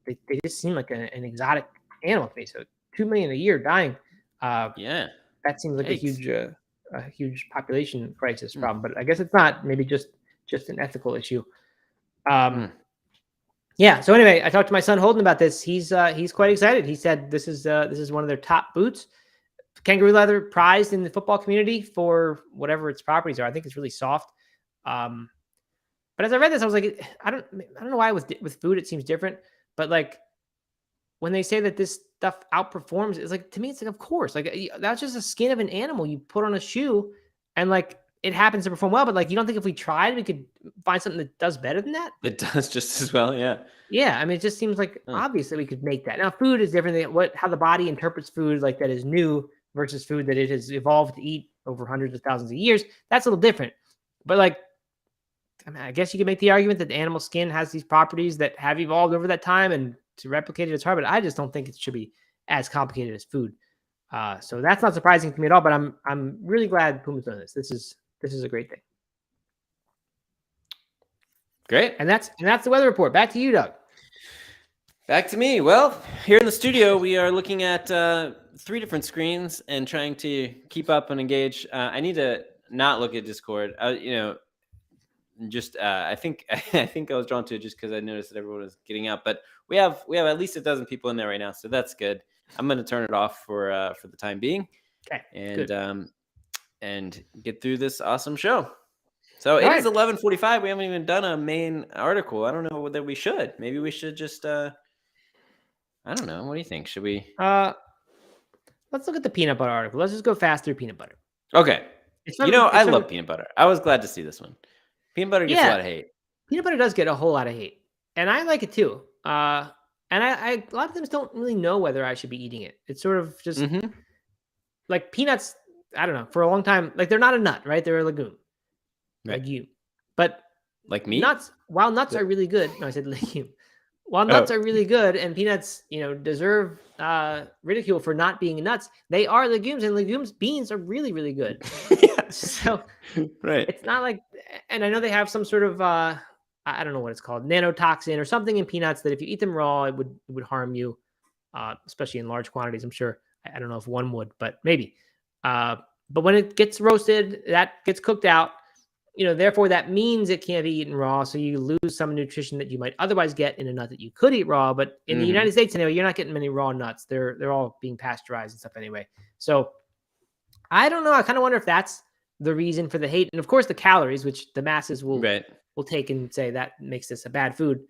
they just seem like an exotic animal to me. So 2 million a year dying. Yeah, that seems like a huge population crisis problem. But I guess it's not. Maybe just an ethical issue. Yeah. So anyway, I talked to my son Holden about this. He's quite excited. He said this is one of their top boots. Kangaroo leather prized in the football community for whatever its properties are. I think it's really soft. But as I read this, I was like, I don't know why with food it seems different. But like when they say that this stuff outperforms, it's like, to me, it's like, of course, like that's just the skin of an animal you put on a shoe, and like it happens to perform well. But like, you don't think if we tried, we could find something that does better than that? It does just as well, yeah. Yeah, I mean, it just seems like obvious that we could make that. Now, food is different than how the body interprets food, like that is new versus food that it has evolved to eat over hundreds of thousands of years. That's a little different. But like, I mean, I guess you could make the argument that the animal skin has these properties that have evolved over that time, and to replicate it is hard, but I just don't think it should be as complicated as food. So that's not surprising to me at all, but I'm really glad Puma's doing this. This is a great thing. Great. And that's the weather report. Back to you, Doug. Back to me. Well, here in the studio, we are looking at 3 different screens and trying to keep up and engage. I need to not look at Discord. I think I was drawn to it just because I noticed that everyone was getting out. But we have at least a dozen people in there right now, so that's good. I'm going to turn it off for the time being. Okay. And get through this awesome show. So it is 11:45. We haven't even done a main article. I don't know whether we should. Maybe we should just. I don't know. What do you think? Should we? Let's look at the peanut butter article. Let's just go fast through peanut butter. Okay. I love peanut butter. I was glad to see this one. Peanut butter gets a lot of hate. Peanut butter does get a whole lot of hate, and I like it too. And I a lot of times don't really know whether I should be eating it. It's sort of just like peanuts. I don't know. For a long time, like they're not a nut, right? They're a legume. Right. Legume. But like meat? While nuts are really good. No, I said legume. While nuts are really good, and peanuts, deserve ridicule for not being nuts, they are legumes, and beans are really, really good. So right. It's not like, and I know they have some sort of I don't know what it's called, nanotoxin or something in peanuts that if you eat them raw, it would harm you, especially in large quantities. I'm sure. I don't know if one would, but maybe. But when it gets roasted, that gets cooked out. Therefore that means it can't be eaten raw. So you lose some nutrition that you might otherwise get in a nut that you could eat raw. But in the United States anyway, you're not getting many raw nuts. They're all being pasteurized and stuff anyway. So I don't know. I kind of wonder if that's the reason for the hate. And of course, the calories, which the masses will take and say that makes this a bad food.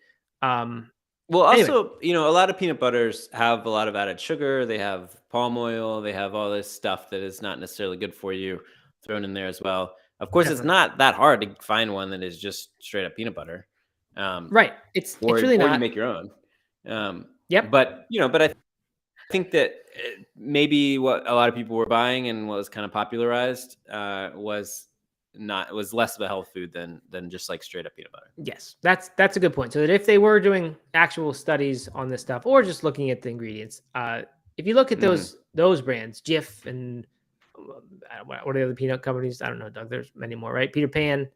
Well, also, anyway. A lot of peanut butters have a lot of added sugar. They have palm oil. They have all this stuff that is not necessarily good for you thrown in there as well. Of course, It's not that hard to find one that is just straight up peanut butter. Right. It's really not. Or you make your own. But I think that maybe what a lot of people were buying and what was kind of popularized was less of a health food than just like straight up peanut butter. Yes, that's a good point. So that if they were doing actual studies on this stuff or just looking at the ingredients, if you look at those brands, Jif and what are the other peanut companies? I don't know, Doug. There's many more, right? Peter Pan.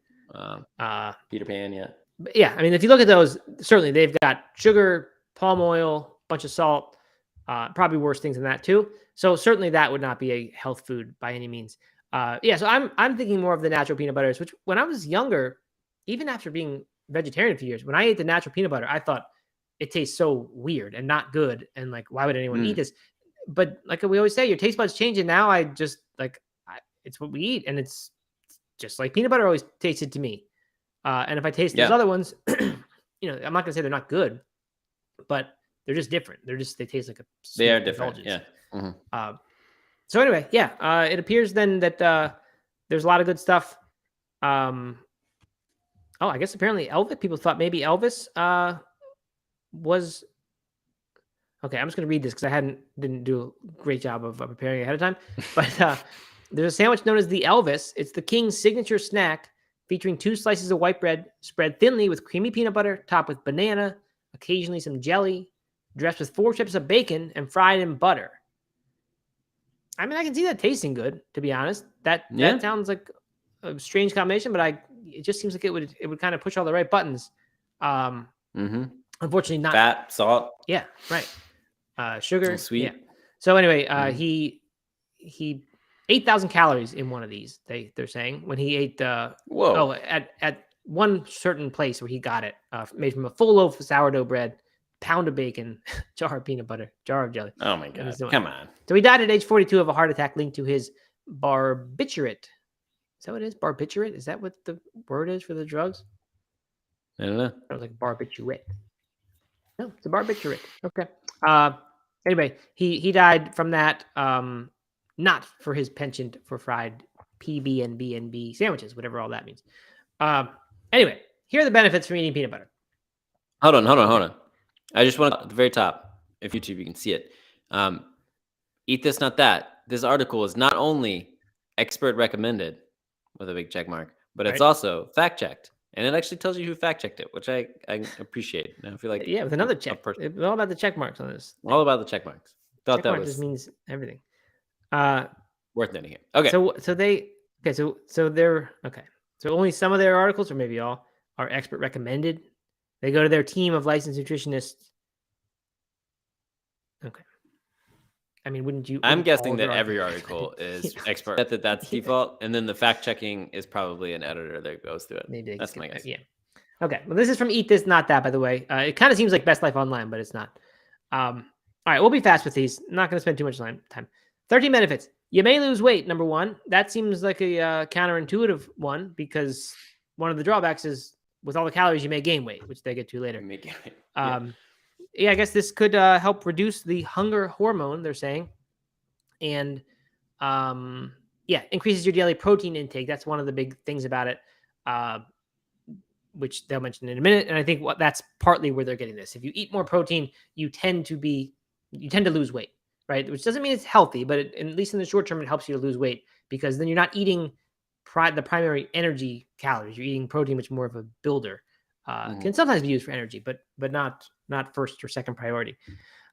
Peter Pan, yeah. Yeah, I mean, if you look at those, certainly they've got sugar, palm oil, bunch of salt, probably worse things than that too. So certainly that would not be a health food by any means. So I'm thinking more of the natural peanut butters, which when I was younger, even after being vegetarian a few years, when I ate the natural peanut butter, I thought it tastes so weird and not good. And like, why would anyone eat this? But like we always say, your taste buds change. And now I just it's what we eat. And it's just like peanut butter always tasted to me. And if I taste those other ones, I'm not going to say they're not good, but they're just different. They taste like they are different. Yeah. So anyway, it appears then that there's a lot of good stuff. I guess apparently Elvis, people thought maybe Elvis was okay. I'm just going to read this because I didn't do a great job of preparing ahead of time. But there's a sandwich known as the Elvis. It's the King's signature snack featuring 2 slices of white bread spread thinly with creamy peanut butter, topped with banana, occasionally some jelly, dressed with 4 strips of bacon and fried in butter. I mean, I can see that tasting good, to be honest. That sounds like a strange combination, but it just seems like it would kind of push all the right buttons. Unfortunately, not fat, salt. Yeah, right. Sugar, sweet. Yeah. So anyway, he 8,000 calories in one of these. They're saying when he ate at one certain place where he got it, made from a full loaf of sourdough bread, pound of bacon, jar of peanut butter, jar of jelly. Oh my God. Come on. So he died at age 42 of a heart attack linked to his barbiturate. Is that what it is? Barbiturate? Is that what the word is for the drugs? I don't know. I was like barbiturate. No, it's a barbiturate. Okay. Anyway, he died from that, not for his penchant for fried PB&B sandwiches, whatever all that means. Anyway, here are the benefits from eating peanut butter. Hold on. I just want to, at the very top, if YouTube, you can see it. Eat this, not that. This article is not only expert recommended with a big check mark, but it's also fact checked. And it actually tells you who fact checked it, which I appreciate. And I feel like with another check. It's all about the check marks on this. All about the check marks. Thought check mark just means everything. Worth noting here. Okay. So they're okay. So only some of their articles, or maybe all, are expert recommended. They go to their team of licensed nutritionists. Okay. I mean, wouldn't you? I'm guessing that every article is expert. That's default, and then the fact checking is probably an editor that goes through it. Maybe that's my guess. Yeah. Okay. Well, this is from Eat This, Not That, by the way. It kind of seems like Best Life Online, but it's not. All right, we'll be fast with these. I'm not going to spend too much time. 13 benefits. You may lose weight. Number 1. That seems like a counterintuitive one because one of the drawbacks is with all the calories you may gain weight, which they get to later. I guess this could help reduce the hunger hormone, they're saying. And increases your daily protein intake. That's one of the big things about it, which they'll mention in a minute. And I think that's partly where they're getting this. If you eat more protein, you tend to lose weight, right? Which doesn't mean it's healthy, but at least in the short term, it helps you to lose weight because then you're not eating the primary energy calories. You're eating protein, which is more of a builder. Can sometimes be used for energy, but not first or second priority.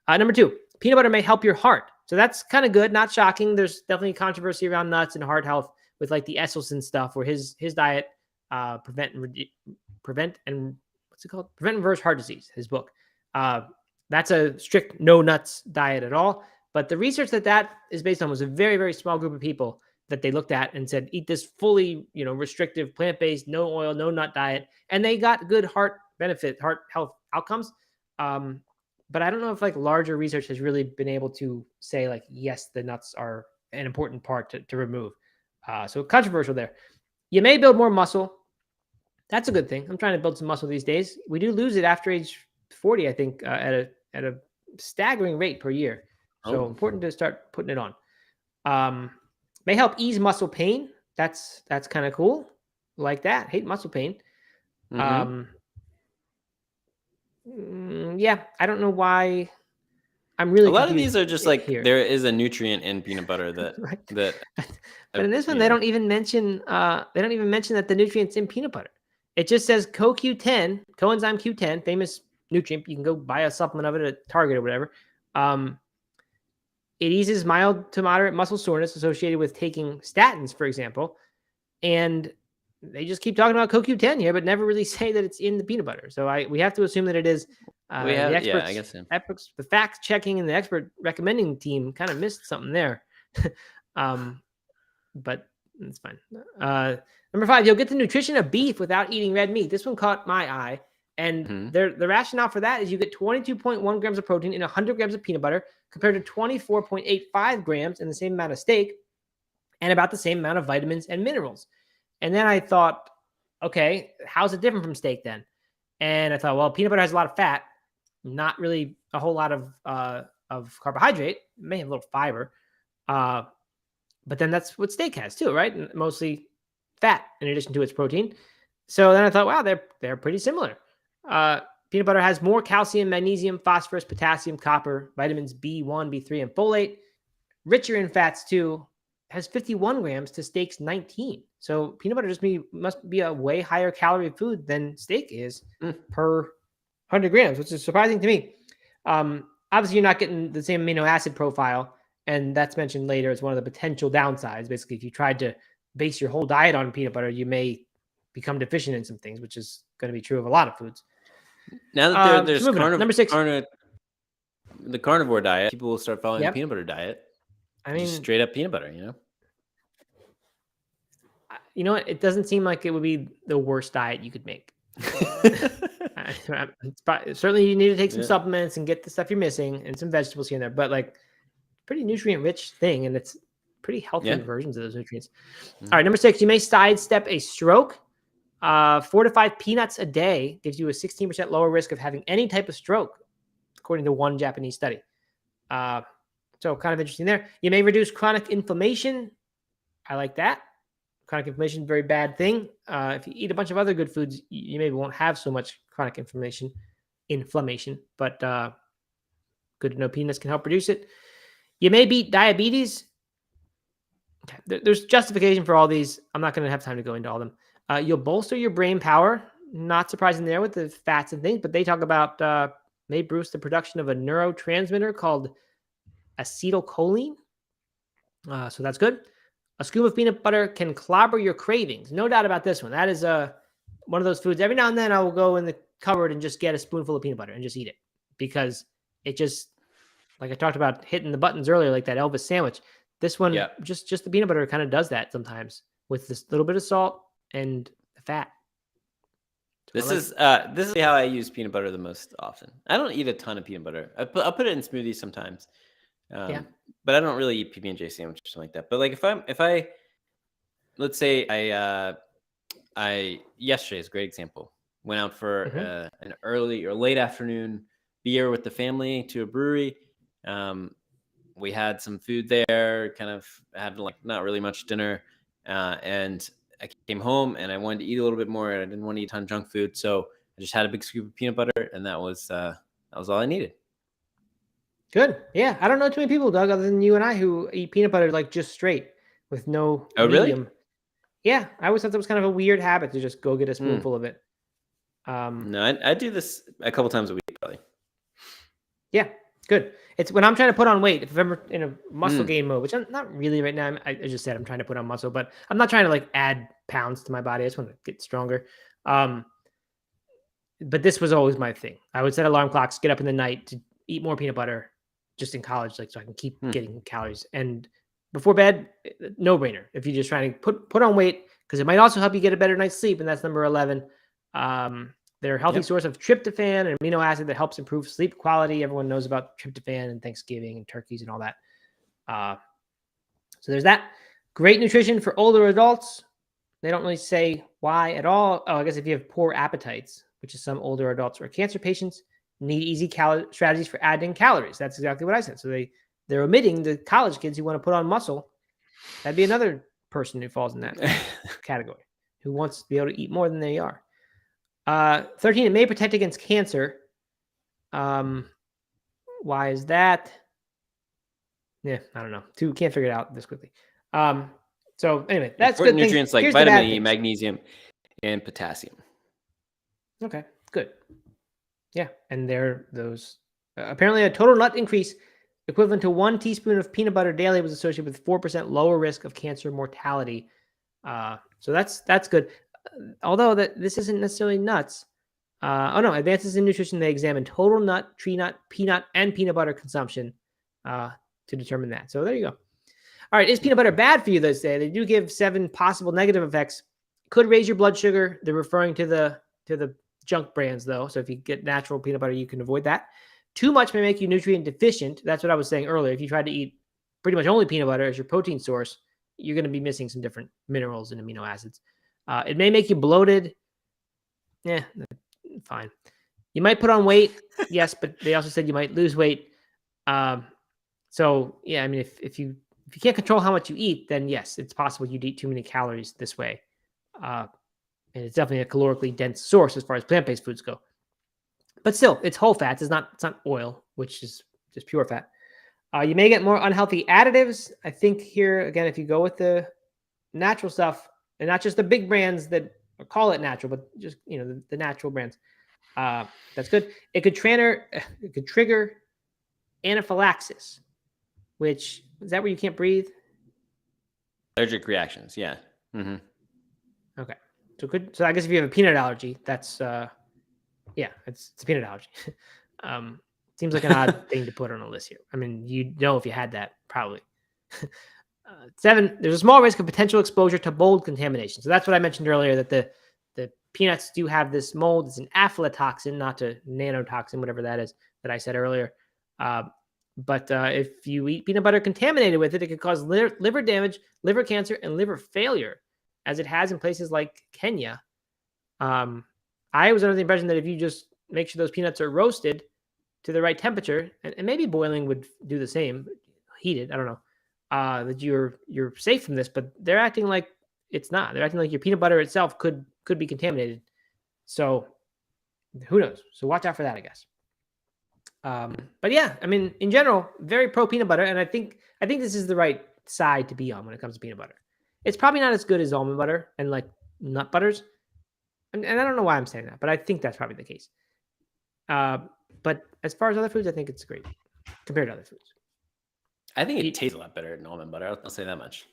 Number 2, peanut butter may help your heart. So that's kind of good, not shocking. There's definitely controversy around nuts and heart health with like the Esselstyn stuff, where his diet prevent and reverse heart disease. His book, that's a strict no nuts diet at all. But the research that is based on was a very, very small group of people that they looked at and said, eat this fully, restrictive, plant-based, no oil, no nut diet. And they got good heart health outcomes. But I don't know if like larger research has really been able to say like, yes, the nuts are an important part to remove. So controversial there. You may build more muscle. That's a good thing. I'm trying to build some muscle these days. We do lose it after age 40, I think, at a staggering rate per year. So important to start putting it on. May help ease muscle pain. That's kind of cool. Like that. Hate muscle pain. Yeah, I don't know why. I'm really a lot of these are just like here. There is a nutrient in peanut butter that right. that. But in this one, they don't even mention that the nutrient's in peanut butter. It just says CoQ10, coenzyme Q10, famous nutrient. You can go buy a supplement of it at Target or whatever. It eases mild to moderate muscle soreness associated with taking statins, for example. And they just keep talking about CoQ10 here, but never really say that it's in the peanut butter. So we have to assume that it is. The experts, I guess the fact checking and the expert recommending team kind of missed something there. But it's fine. Number 5, you'll get the nutrition of beef without eating red meat. This one caught my eye. And the rationale for that is you get 22.1 grams of protein in 100 grams of peanut butter compared to 24.85 grams in the same amount of steak and about the same amount of vitamins and minerals. And then I thought, okay, how's it different from steak then? And I thought, well, peanut butter has a lot of fat, not really a whole lot of carbohydrate. It may have a little fiber. But then that's what steak has too, right? Mostly fat in addition to its protein. So then I thought, wow, they're pretty similar. Peanut butter has more calcium, magnesium, phosphorus, potassium, copper, vitamins B1, B3, and folate. Richer in fats too, has 51 grams to steak's 19. So peanut butter must be a way higher calorie food than steak is per 100 grams, which is surprising to me. Obviously, you're not getting the same amino acid profile, and that's mentioned later as one of the potential downsides. Basically, if you tried to base your whole diet on peanut butter, you may become deficient in some things, which is going to be true of a lot of foods. Now that there's number 6, the carnivore diet, people will start following the peanut butter diet. I mean, just straight up peanut butter, You know what? It doesn't seem like it would be the worst diet you could make. Certainly, you need to take some supplements and get the stuff you're missing and some vegetables here and there. But like, pretty nutrient-rich thing, and it's pretty healthy versions of those nutrients. All right, number 6, you may sidestep a stroke. 4 to 5 peanuts a day gives you a 16% lower risk of having any type of stroke, according to one Japanese study. So kind of interesting there. You may reduce chronic inflammation. I like that. Chronic inflammation is a very bad thing. If you eat a bunch of other good foods, you maybe won't have so much chronic inflammation, but good to know peanuts can help reduce it. You may beat diabetes. Okay. There's justification for all these. I'm not going to have time to go into all of them. You'll bolster your brain power. Not surprising there with the fats and things, but they talk about may boost the production of a neurotransmitter called acetylcholine. So that's good. A scoop of peanut butter can clobber your cravings. No doubt about this one. That is one of those foods. Every now and then I will go in the cupboard and just get a spoonful of peanut butter and just eat it because it just, like I talked about hitting the buttons earlier, like that Elvis sandwich. This one, just the peanut butter kind of does that sometimes with this little bit of salt and the fat. So this is how I use peanut butter the most often. I don't eat a ton of peanut butter. I'll put it in smoothies sometimes. But I don't really eat PB&J sandwich or something like that. But like if I let's say I yesterday is a great example. Went out for an early or late afternoon beer with the family to a brewery. We had some food there, kind of had like not really much dinner. And I came home and I wanted to eat a little bit more. I didn't want to eat a ton of junk food. So I just had a big scoop of peanut butter and that was all I needed. Good. Yeah. I don't know too many people, Doug, other than you and I, who eat peanut butter like just straight with no medium. Really? Yeah. I always thought that was kind of a weird habit to just go get a spoonful of it. No, I do this a couple times a week, probably. Yeah. Good. It's when I'm trying to put on weight, if I'm ever in a muscle gain mode, which I'm not really right now. I just said I'm trying to put on muscle, but I'm not trying to like add pounds to my body. I just want to get stronger. But this was always my thing. I would set alarm clocks, get up in the night to eat more peanut butter. Just in college, like so I can keep getting calories. And before bed, no brainer. If you're just trying to put on weight, because it might also help you get a better night's sleep, and that's number 11. They're a healthy source of tryptophan, an amino acid that helps improve sleep quality. Everyone knows about tryptophan and Thanksgiving and turkeys and all that. So there's that. Great nutrition for older adults. They don't really say why at all. Oh, I guess if you have poor appetites, which is some older adults or cancer patients, need easy strategies for adding calories. That's exactly what I said. So they're omitting the college kids who want to put on muscle. That'd be another person who falls in that category, who wants to be able to eat more than they are. 13, it may protect against cancer. Why is that? Yeah, I don't know. Can't figure it out this quickly. So anyway, that's important good. Nutrients like vitamin E, magnesium, and potassium. Okay, good. Yeah, and they're those. Apparently, a total nut increase equivalent to 1 teaspoon of peanut butter daily was associated with 4% lower risk of cancer mortality. So that's good. Although this isn't necessarily nuts. Advances in nutrition. They examine total nut, tree nut, peanut, and peanut butter consumption to determine that. So there you go. All right, is peanut butter bad for you? They do give 7 possible negative effects. Could raise your blood sugar. They're referring to the junk brands though. So if you get natural peanut butter, you can avoid that. Too much may make you nutrient deficient. That's what I was saying earlier. If you try to eat pretty much only peanut butter as your protein source, you're going to be missing some different minerals and amino acids. It may make you bloated. Yeah, fine. You might put on weight. Yes, but they also said you might lose weight. So yeah, I mean, if you can't control how much you eat, then yes, it's possible you'd eat too many calories this way. And it's definitely a calorically dense source as far as plant-based foods go. But still, it's whole fats. It's not oil, which is just pure fat. You may get more unhealthy additives. I think here, again, if you go with the natural stuff, and not just the big brands that call it natural, but just, the natural brands, that's good. It could trigger anaphylaxis, which is that where you can't breathe? Allergic reactions, yeah. Mm-hmm. Okay. So I guess if you have a peanut allergy, that's it's a peanut allergy. Seems like an odd thing to put on a list here. I mean, you know if you had that, probably. 7, there's a small risk of potential exposure to mold contamination. So that's what I mentioned earlier, that the peanuts do have this mold. It's an aflatoxin, not a nanotoxin, whatever that is that I said earlier. But if you eat peanut butter contaminated with it, it could cause liver damage, liver cancer, and liver failure, as it has in places like Kenya. I was under the impression that if you just make sure those peanuts are roasted to the right temperature, and maybe boiling would do the same, heated, I don't know, that you're safe from this, but they're acting like it's not. They're acting like your peanut butter itself could be contaminated. So who knows? So watch out for that, I guess. But yeah, I mean, in general, very pro peanut butter, and I think this is the right side to be on when it comes to peanut butter. It's probably not as good as almond butter and like nut butters, and I don't know why I'm saying that, but I think that's probably the case. But as far as other foods, I think it's great compared to other foods. I think it tastes a lot better than almond butter. I'll say that much.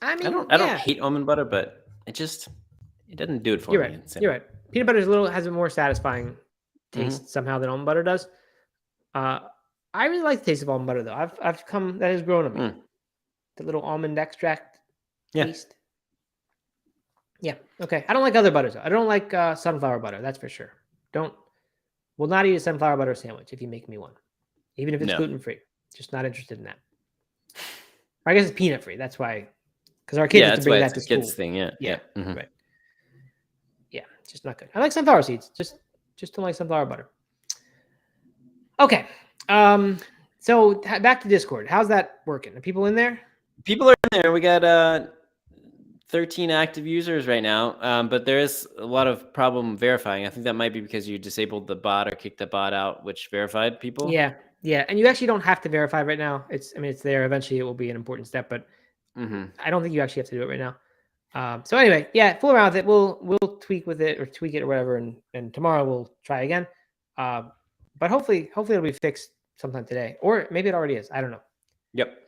I mean, I don't hate almond butter, but it doesn't do it for me. You're right. Peanut butter has a more satisfying taste somehow than almond butter does. I really like the taste of almond butter though. That has grown on me. The little almond extract taste. Yeah. Okay. I don't like other butters though. I don't like sunflower butter. That's for sure. Will not eat a sunflower butter sandwich if you make me one, even if it's gluten free. Just not interested in that. I guess it's peanut free. That's why, because our kids have to bring that to school. Kids thing. Yeah. Mm-hmm. Right. Yeah, just not good. I like sunflower seeds. Just don't like sunflower butter. Okay. So back to Discord. How's that working? Are people in there? People are in there. We got 13 active users right now, but there is a lot of problem verifying. I think that might be because you disabled the bot or kicked the bot out, which verified people. Yeah, and you actually don't have to verify right now. It's there. Eventually, it will be an important step, but I don't think you actually have to do it right now. So anyway, fool around with it. We'll tweak it or whatever, and tomorrow we'll try again. But hopefully it'll be fixed sometime today, or maybe it already is. I don't know. Yep.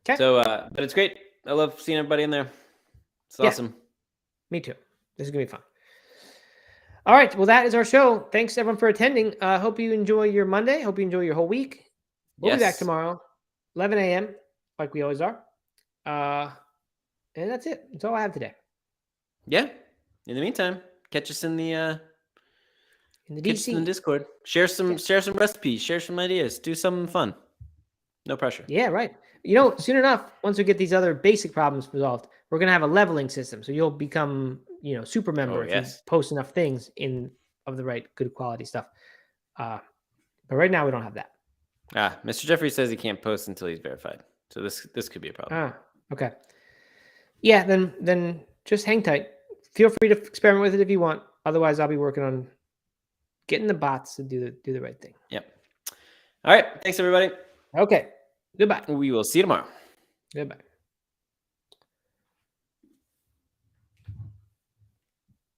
Okay. So, but it's great. I love seeing everybody in there. It's awesome. Me too. This is going to be fun. All right. Well, that is our show. Thanks, everyone, for attending. Hope you enjoy your Monday. Hope you enjoy your whole week. We'll be back tomorrow, 11 a.m., like we always are. And that's it. That's all I have today. Yeah. In the meantime, catch us in the Discord. Share some recipes. Share some ideas. Do something fun. No pressure. Yeah, right. soon enough, once we get these other basic problems resolved, we're going to have a leveling system. So you'll become, super member if you post enough things of the right, good quality stuff. But right now we don't have that. Mr. Jeffrey says he can't post until he's verified. So this could be a problem. Okay. Yeah, then just hang tight. Feel free to experiment with it if you want. Otherwise, I'll be working on getting the bots to do the right thing. Yep. All right. Thanks, everybody. Okay. Goodbye. We will see you tomorrow. Goodbye.